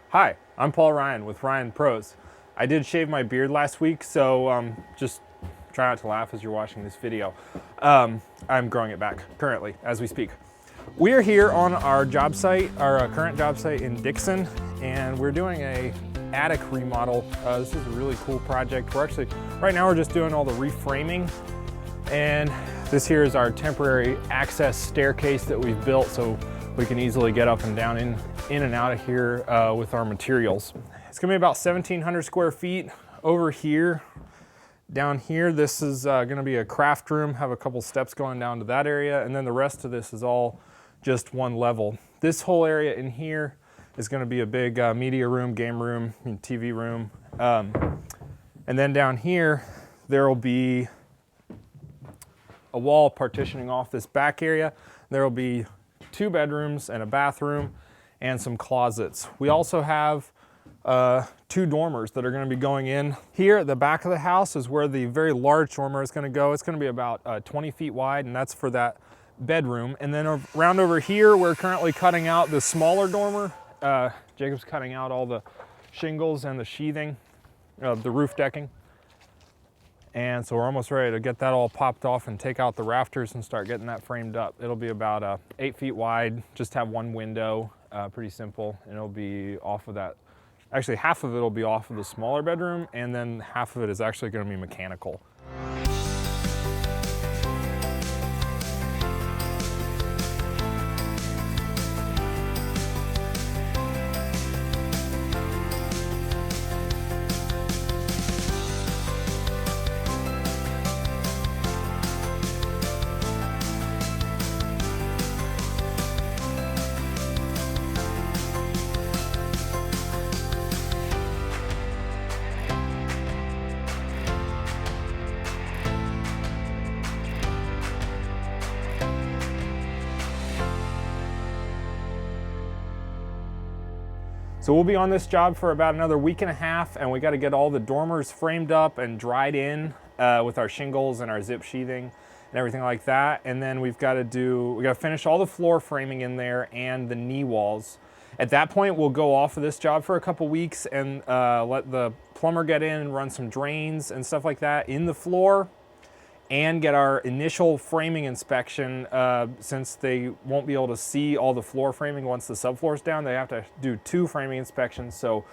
Hi, I'm Paul Ryan with Ryan Pros. I did shave my beard last week, so just try not to laugh as you're watching this video. I'm growing it back currently as we speak. We are here on our job site, our current job site in Dixon, and we're doing a attic remodel. This is a really cool project. Right now we're just doing all the reframing, and this here is our temporary access staircase that we've built so we can easily get up and down in and out of here with our materials. It's gonna be about 1,700 square feet. Over here, down here, this is gonna be a craft room, have a couple steps going down to that area, and then the rest of this is all just one level. This whole area in here is gonna be a big media room, game room, TV room. And then down here, there will be a wall partitioning off this back area. There will be 2 bedrooms and a bathroom and some closets. We also have 2 dormers that are going to be going in. Here at the back of the house is where the very large dormer is going to go. It's going to be about 20 feet wide, and that's for that bedroom. And then around over here, we're currently cutting out the smaller dormer. Jacob's cutting out all the shingles and the sheathing of the roof decking. And so we're almost ready to get that all popped off and take out the rafters and start getting that framed up. It'll be about 8 feet wide, just have 1 window, pretty simple. And it'll be off of that. Actually, half of it will be off of the smaller bedroom, and then half of it is actually gonna be mechanical. So we'll be on this job for about another week and a half, and we got to get all the dormers framed up and dried in with our shingles and our zip sheathing and everything like that. And then we got to finish all the floor framing in there and the knee walls. At that point, we'll go off of this job for a couple weeks and let the plumber get in and run some drains and stuff like that in the floor, and get our initial framing inspection. Since they won't be able to see all the floor framing once the subfloor is down, they have to do 2 framing inspections. So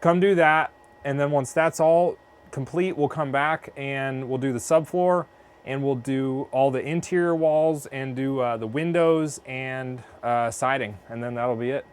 come do that, and then once that's all complete, we'll come back and we'll do the subfloor, and we'll do all the interior walls and do the windows and siding, and then that'll be it.